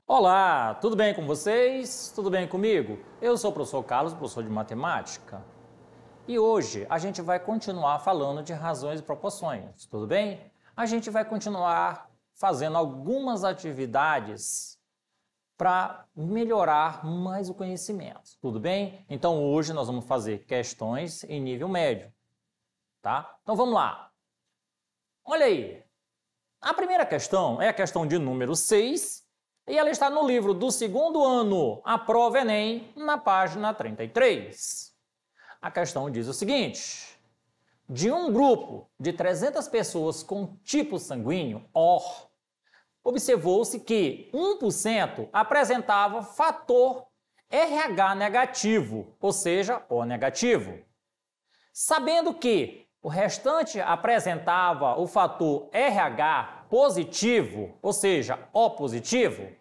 Olá, tudo bem com vocês? Tudo bem comigo? Eu sou o professor Carlos, professor de matemática. E hoje a gente vai continuar falando de razões e proporções, tudo bem? A gente vai continuar fazendo algumas atividades para melhorar mais o conhecimento, tudo bem? Então hoje nós vamos fazer questões em nível médio, tá? Então vamos lá. Olha aí, a primeira questão é a questão de número 6, e ela está no livro do segundo ano, a prova Enem, na página 33. A questão diz o seguinte: de um grupo de 300 pessoas com tipo sanguíneo O, observou-se que 1% apresentava fator RH negativo, ou seja, O negativo. Sabendo que o restante apresentava o fator RH positivo, ou seja, O positivo,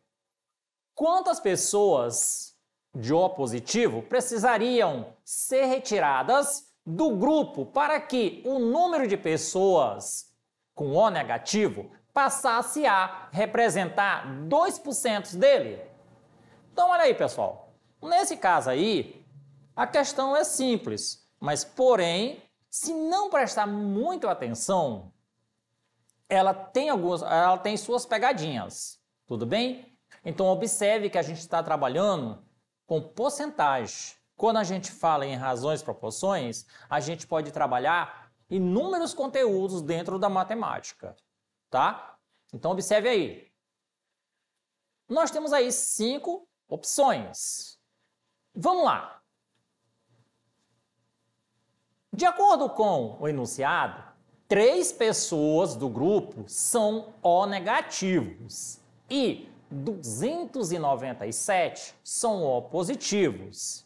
quantas pessoas de O positivo precisariam ser retiradas do grupo para que o número de pessoas com O negativo passasse a representar 2% dele? Então, olha aí, pessoal. Nesse caso aí, a questão é simples, mas, porém, se não prestar muito atenção, ela tem suas pegadinhas, tudo bem? Então, observe que a gente está trabalhando com porcentagem. Quando a gente fala em razões e proporções, a gente pode trabalhar inúmeros conteúdos dentro da matemática, tá? Então, observe aí. Nós temos aí 5 opções. Vamos lá. De acordo com o enunciado, 3 pessoas do grupo são O negativos e 297 são O positivos.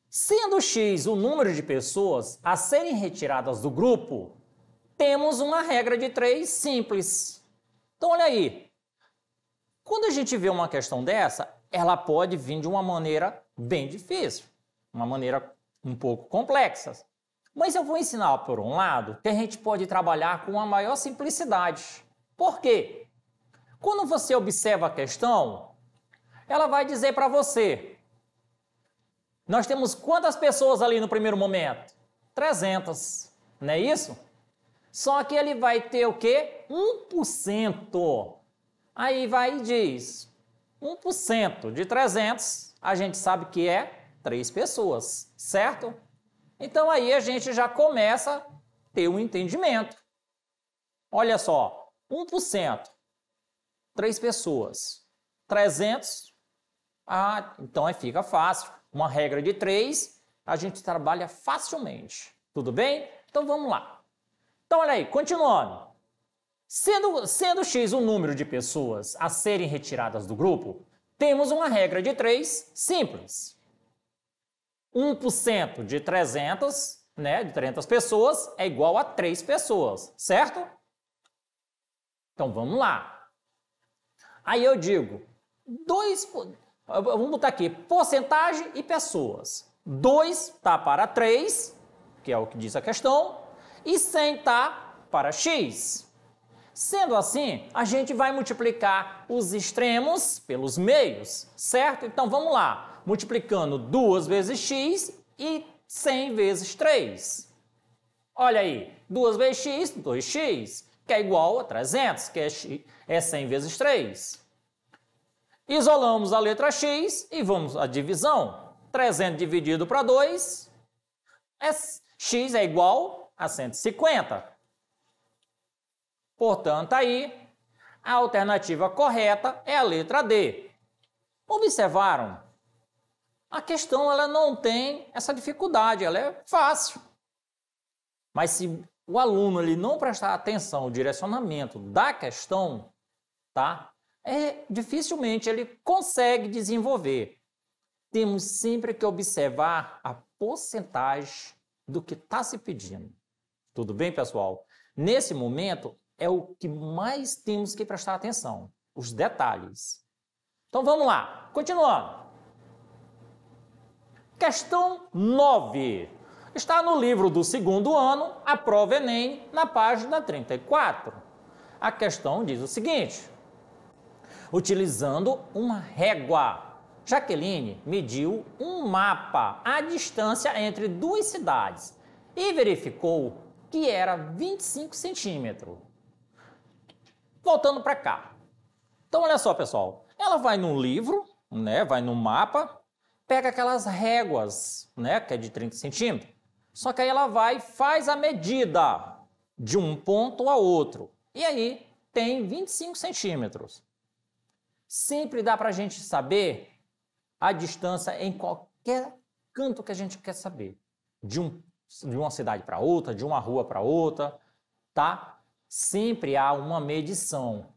Sendo X o número de pessoas a serem retiradas do grupo, temos uma regra de 3 simples. Então, olha aí. Quando a gente vê uma questão dessa, ela pode vir de uma maneira bem difícil, uma maneira um pouco complexa. Mas eu vou ensinar por um lado que a gente pode trabalhar com a maior simplicidade. Por quê? Quando você observa a questão, ela vai dizer para você: nós temos quantas pessoas ali no primeiro momento? 300, não é isso? Só que ele vai ter o quê? 1%. Aí vai e diz, 1% de 300, a gente sabe que é 3 pessoas, certo? Então aí a gente já começa a ter um entendimento. Olha só, 1%, 3 pessoas, 300, então aí fica fácil. Uma regra de 3, a gente trabalha facilmente. Tudo bem? Então vamos lá. Então olha aí, continuando. Sendo X o número de pessoas a serem retiradas do grupo, temos uma regra de 3 simples. 1% de 300, né, de 300 pessoas é igual a 3 pessoas, certo? Então vamos lá. Aí eu digo, vamos botar aqui, porcentagem e pessoas. 2 está para 3, que é o que diz a questão, e 100 está para X. Sendo assim, a gente vai multiplicar os extremos pelos meios, certo? Então vamos lá, multiplicando 2 vezes x e 100 vezes 3. Olha aí, 2 vezes x, 2x, que é igual a 300, que é 100 vezes 3. Isolamos a letra x e vamos à divisão. 300 dividido para 2, x é igual a 150. Portanto, aí, a alternativa correta é a letra D. Observaram? A questão ela não tem essa dificuldade, ela é fácil. Mas se o aluno ele não prestar atenção no direcionamento da questão, tá? Dificilmente ele consegue desenvolver. Temos sempre que observar a porcentagem do que está se pedindo. Tudo bem, pessoal? Nesse momento, é o que mais temos que prestar atenção, os detalhes. Então vamos lá, continuando. Questão 9. Está no livro do segundo ano, a prova Enem, na página 34. A questão diz o seguinte: utilizando uma régua, Jaqueline mediu um mapa à distância entre duas cidades e verificou que era 25 centímetros. Voltando para cá. Então, olha só, pessoal. Ela vai no livro, né, vai no mapa, pega aquelas réguas, né, que é de 30 centímetros. Só que aí ela vai e faz a medida de um ponto a outro. E aí tem 25 centímetros. Sempre dá para a gente saber a distância em qualquer canto que a gente quer saber. De uma cidade para outra, de uma rua para outra, tá? Sempre há uma medição.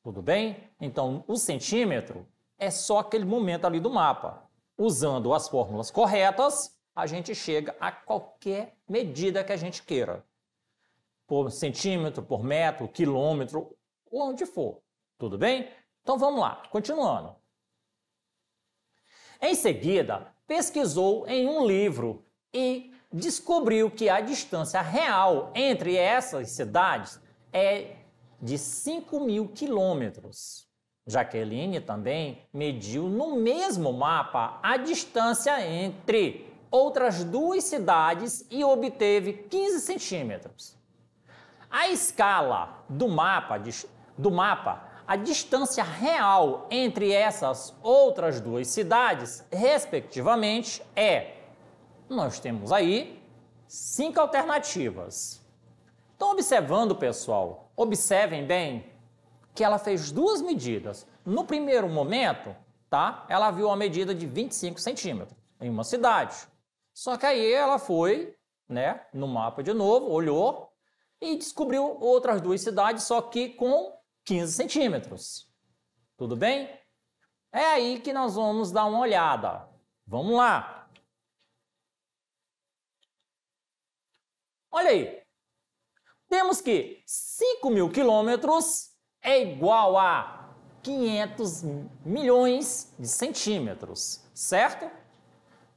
Tudo bem? Então, o centímetro é só aquele momento ali do mapa. Usando as fórmulas corretas, a gente chega a qualquer medida que a gente queira. Por centímetro, por metro, quilômetro, onde for. Tudo bem? Então, vamos lá. Continuando. Em seguida, pesquisou em um livro e descobriu que a distância real entre essas cidades é de 5.000 quilômetros. Jaqueline também mediu no mesmo mapa a distância entre outras duas cidades e obteve 15 centímetros. A escala do mapa, a distância real entre essas outras duas cidades, respectivamente, nós temos aí 5 alternativas. Então, observando, pessoal, observem bem que ela fez duas medidas. No primeiro momento, tá? Ela viu uma medida de 25 centímetros em uma cidade. Só que aí ela foi, né, no mapa de novo, olhou e descobriu outras duas cidades, só que com 15 centímetros. Tudo bem? É aí que nós vamos dar uma olhada. Vamos lá. Olha aí. Temos que 5.000 quilômetros é igual a 500 milhões de centímetros, certo?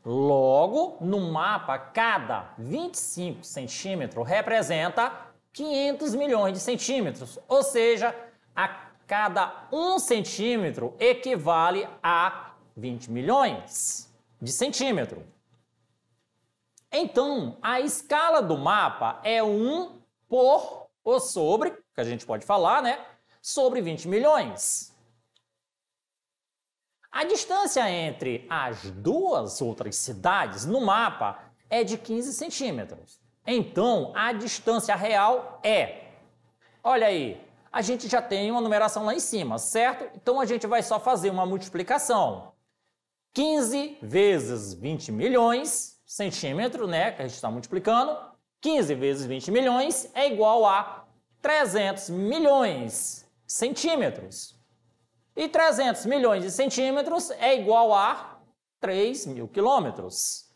Logo, no mapa, cada 25 centímetros representa 500 milhões de centímetros, ou seja, a cada 1 centímetro equivale a 20 milhões de centímetros. Então, a escala do mapa é 1 por ou sobre, que a gente pode falar, né? Sobre 20 milhões. A distância entre as duas outras cidades no mapa é de 15 centímetros. Então, a distância real olha aí, a gente já tem uma numeração lá em cima, certo? Então, a gente vai só fazer uma multiplicação. 15 vezes 20 milhões centímetros, né? Que a gente está multiplicando. 15 vezes 20 milhões é igual a 300 milhões de centímetros. E 300 milhões de centímetros é igual a 3.000 quilômetros.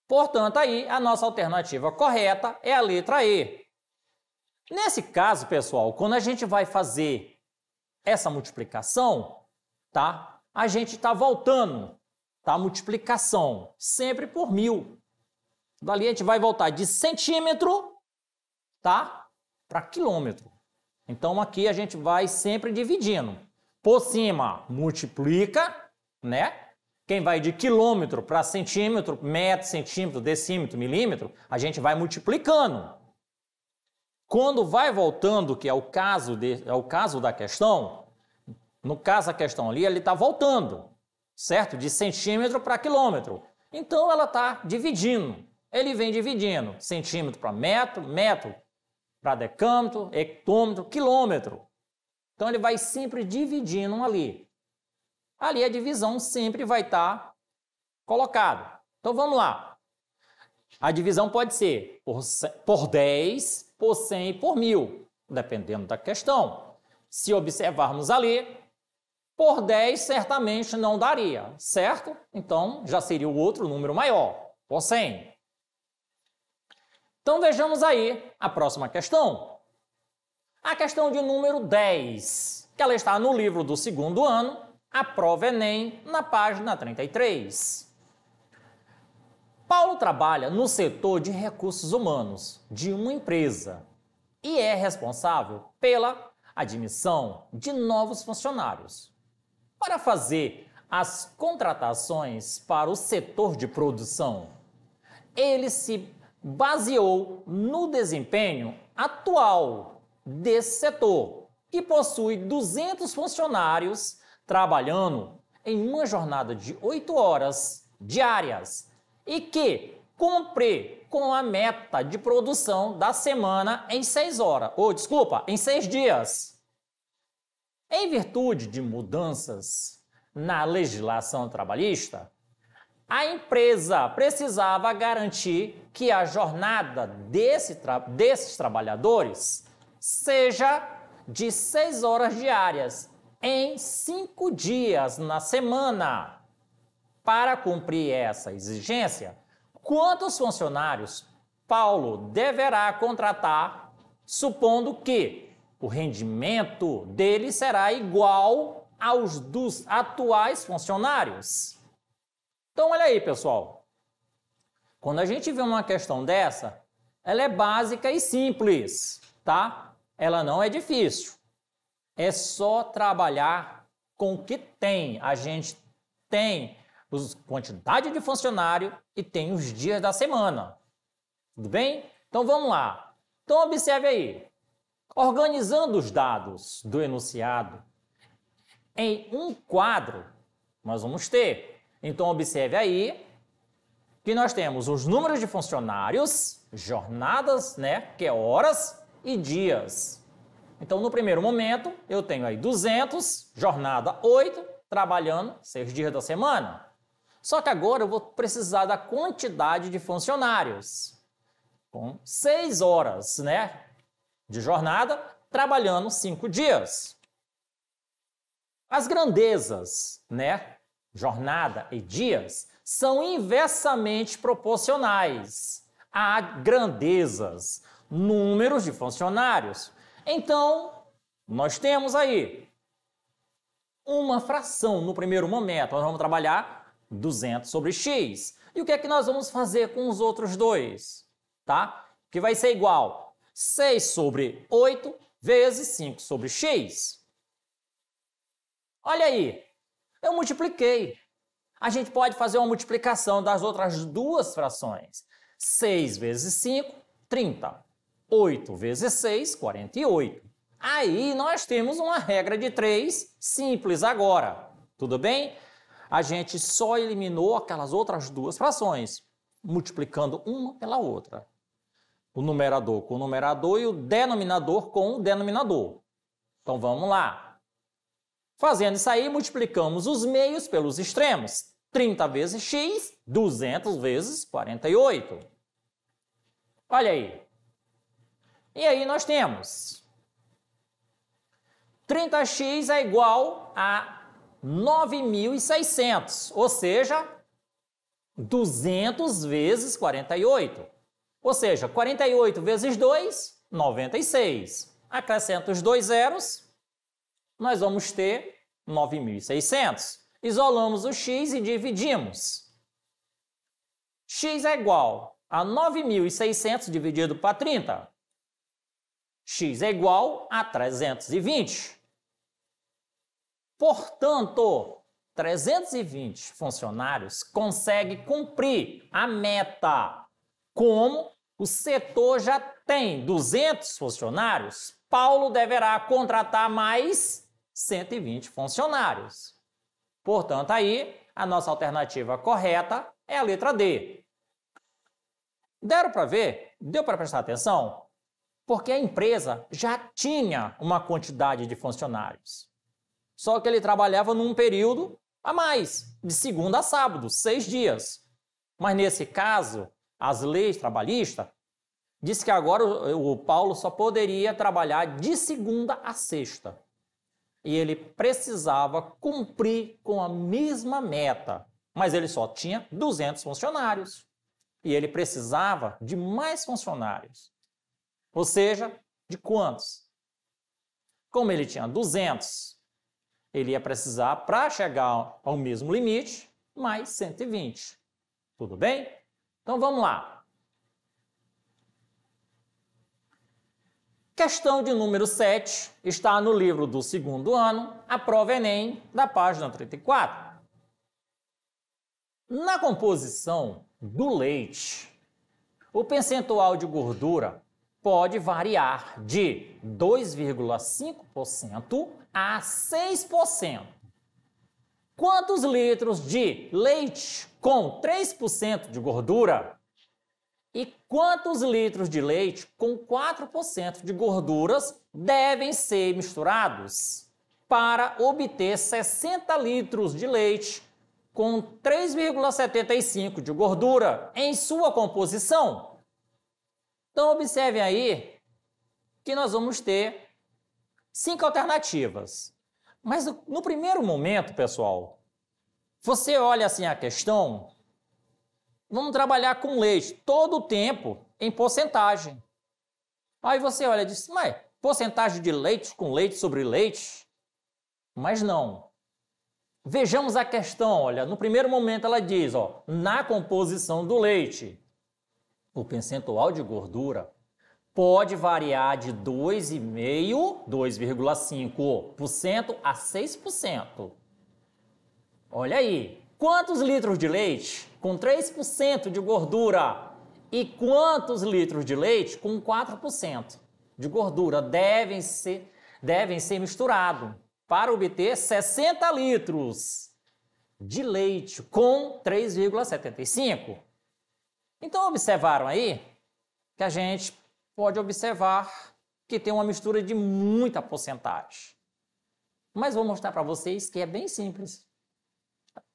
Portanto, aí a nossa alternativa correta é a letra E. Nesse caso, pessoal, quando a gente vai fazer essa multiplicação, tá? A gente está voltando, tá? A multiplicação sempre por 1.000. Dali a gente vai voltar de centímetro, tá? Para quilômetro. Então, aqui a gente vai sempre dividindo. Por cima, multiplica, né? Quem vai de quilômetro para centímetro, metro, centímetro, decímetro, milímetro, a gente vai multiplicando. Quando vai voltando, que é o caso da questão, no caso a questão ali, ele está voltando, certo? De centímetro para quilômetro. Então, ela está dividindo. Ele vem dividindo centímetro para metro, metro para decâmetro, hectômetro, quilômetro. Então, ele vai sempre dividindo ali. Ali a divisão sempre vai estar colocada. Então, vamos lá. A divisão pode ser por 10, por 100 e por 1.000, dependendo da questão. Se observarmos ali, por 10 certamente não daria, certo? Então, já seria o outro número maior, por 100. Então vejamos aí a próxima questão. A questão de número 10, que ela está no livro do segundo ano, a prova Enem, na página 33. Paulo trabalha no setor de recursos humanos de uma empresa e é responsável pela admissão de novos funcionários. Para fazer as contratações para o setor de produção, ele se baseou no desempenho atual desse setor, que possui 200 funcionários trabalhando em uma jornada de 8 horas diárias e que cumpre com a meta de produção da semana em 6 horas, em 6 dias. Em virtude de mudanças na legislação trabalhista, a empresa precisava garantir que a jornada desses trabalhadores seja de 6 horas diárias em 5 dias na semana. Para cumprir essa exigência, quantos funcionários Paulo deverá contratar, supondo que o rendimento dele será igual aos dos atuais funcionários? Então, olha aí, pessoal. Quando a gente vê uma questão dessa, ela é básica e simples, tá? Ela não é difícil. É só trabalhar com o que tem. A gente tem quantidade de funcionário e tem os dias da semana. Tudo bem? Então, vamos lá. Então, observe aí. Organizando os dados do enunciado em um quadro, nós vamos ter. Então, observe aí que nós temos os números de funcionários, jornadas, né, que é horas e dias. Então, no primeiro momento, eu tenho aí 200, jornada 8, trabalhando 6 dias da semana. Só que agora eu vou precisar da quantidade de funcionários. Com 6 horas, né, de jornada, trabalhando 5 dias. As grandezas, né, jornada e dias, são inversamente proporcionais a grandezas, números de funcionários. Então, nós temos aí uma fração no primeiro momento. Nós vamos trabalhar 200 sobre x. E o que é que nós vamos fazer com os outros dois? Tá? Que vai ser igual 6 sobre 8 vezes 5 sobre x. Olha aí, eu multipliquei. A gente pode fazer uma multiplicação das outras duas frações. 6 vezes 5, 30. 8 vezes 6, 48. Aí nós temos uma regra de 3 simples agora. Tudo bem? A gente só eliminou aquelas outras duas frações, multiplicando uma pela outra. O numerador com o numerador e o denominador com o denominador. Então vamos lá. Fazendo isso aí, multiplicamos os meios pelos extremos. 30 vezes x, 200 vezes 48. Olha aí. E aí nós temos 30x é igual a 9.600, ou seja, 200 vezes 48. Ou seja, 48 vezes 2, 96. Acrescenta os dois zeros, nós vamos ter 9.600. Isolamos o x e dividimos. X é igual a 9.600 dividido para 30. X é igual a 320. Portanto, 320 funcionários conseguem cumprir a meta. Como o setor já tem 200 funcionários, Paulo deverá contratar mais 120 funcionários. Portanto, aí, a nossa alternativa correta é a letra D. Deram para ver? Deu para prestar atenção? Porque a empresa já tinha uma quantidade de funcionários. Só que ele trabalhava num período a mais, de segunda a sábado, 6 dias. Mas nesse caso, as leis trabalhistas diz que agora o Paulo só poderia trabalhar de segunda a sexta. E ele precisava cumprir com a mesma meta, mas ele só tinha 200 funcionários. E ele precisava de mais funcionários. Ou seja, de quantos? Como ele tinha 200, ele ia precisar, para chegar ao mesmo limite, mais 120. Tudo bem? Então vamos lá. Questão de número 7 está no livro do segundo ano, a prova Enem, da página 34. Na composição do leite, o percentual de gordura pode variar de 2,5% a 6%. Quantos litros de leite com 3% de gordura e quantos litros de leite com 4% de gorduras devem ser misturados para obter 60 litros de leite com 3,75 de gordura em sua composição? Então, observe aí que nós vamos ter 5 alternativas. Mas no primeiro momento, pessoal, você olha assim a questão, vamos trabalhar com leite todo o tempo em porcentagem. Aí você olha e diz, mas porcentagem de leite com leite sobre leite? Mas não. Vejamos a questão, olha, no primeiro momento ela diz, ó, na composição do leite, o percentual de gordura pode variar de 2,5% a 6%. Olha aí, quantos litros de leite com 3% de gordura e quantos litros de leite com 4% de gordura devem ser misturados para obter 60 litros de leite com 3,75? Então, observaram aí que a gente pode observar que tem uma mistura de muita porcentagem. Mas vou mostrar para vocês que é bem simples.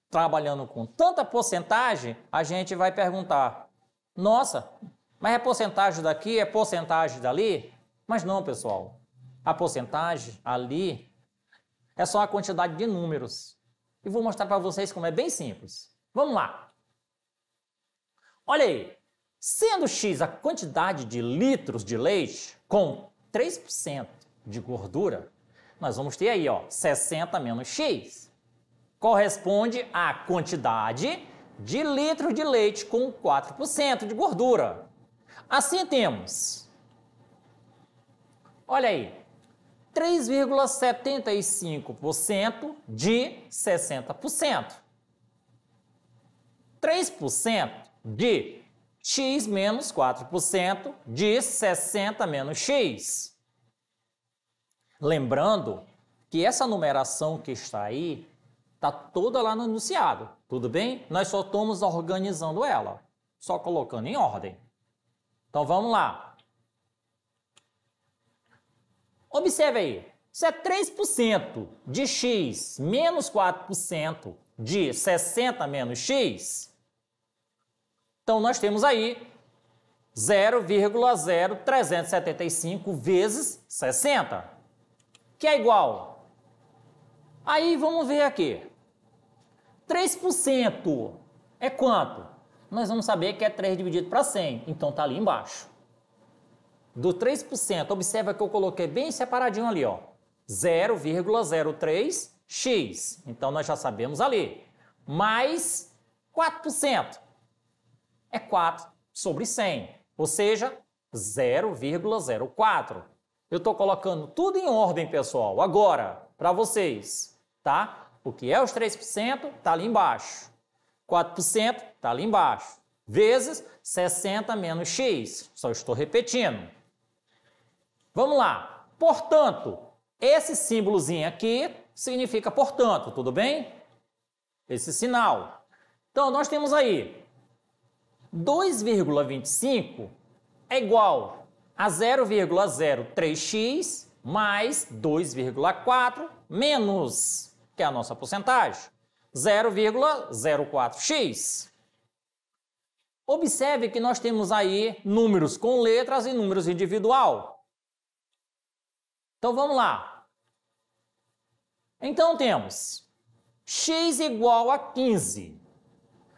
Trabalhando com tanta porcentagem, a gente vai perguntar, nossa, mas é porcentagem daqui, é porcentagem dali? Mas não, pessoal. A porcentagem ali é só a quantidade de números. E vou mostrar para vocês como é bem simples. Vamos lá. Olha aí. Sendo X a quantidade de litros de leite com 3% de gordura, nós vamos ter aí, ó, 60 menos X. Corresponde à quantidade de litros de leite com 4% de gordura. Assim temos, olha aí, 3,75% de 60%. 3% de X menos 4% de 60 menos X. Lembrando que essa numeração que está aí está toda lá no enunciado, tudo bem? Nós só estamos organizando ela, só colocando em ordem. Então vamos lá. Observe aí, se é 3% de X menos 4% de 60 menos X, então, nós temos aí 0,0375 vezes 60, que é igual. Aí, vamos ver aqui. 3% é quanto? Nós vamos saber que é 3 dividido para 100, então está ali embaixo. Do 3%, observa que eu coloquei bem separadinho ali, ó. 0,03x, então nós já sabemos ali. Mais 4%. É 4 sobre 100, ou seja, 0,04. Eu estou colocando tudo em ordem, pessoal, agora, para vocês, tá? O que é os 3% está ali embaixo. 4% está ali embaixo. Vezes 60 menos x. Só estou repetindo. Vamos lá. Portanto, esse símbolozinho aqui significa portanto, tudo bem? Esse sinal. Então, nós temos aí 2,25 é igual a 0,03x mais 2,4 menos, que é a nossa porcentagem, 0,04x. Observe que nós temos aí números com letras e números individual. Então vamos lá. Então temos x igual a 15.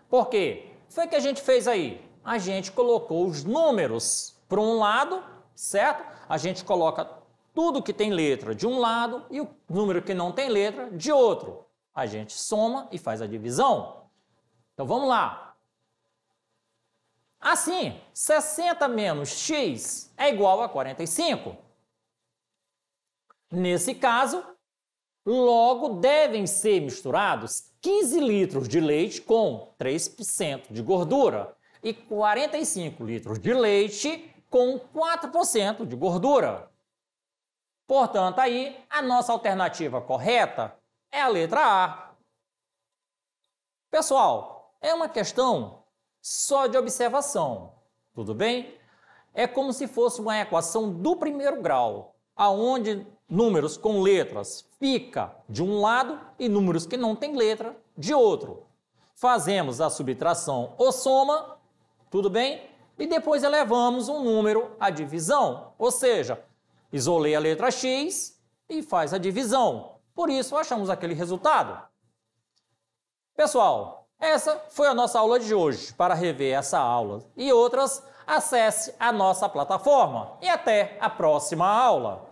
Por quê? Foi o que a gente fez aí. a gente colocou os números para um lado, certo? A gente coloca tudo que tem letra de um lado e o número que não tem letra de outro. A gente soma e faz a divisão. Então vamos lá. Assim, 60 menos x é igual a 45. Nesse caso, logo devem ser misturados 15 litros de leite com 3% de gordura e 45 litros de leite com 4% de gordura. Portanto, aí a nossa alternativa correta é a letra A. Pessoal, é uma questão só de observação, tudo bem? É como se fosse uma equação do primeiro grau, aonde números com letras fica de um lado e números que não têm letra de outro. Fazemos a subtração ou soma, tudo bem? E depois elevamos um número à divisão, ou seja, isolei a letra x e faz a divisão. Por isso, achamos aquele resultado. Pessoal, essa foi a nossa aula de hoje. Para rever essa aula e outras, acesse a nossa plataforma. E até a próxima aula!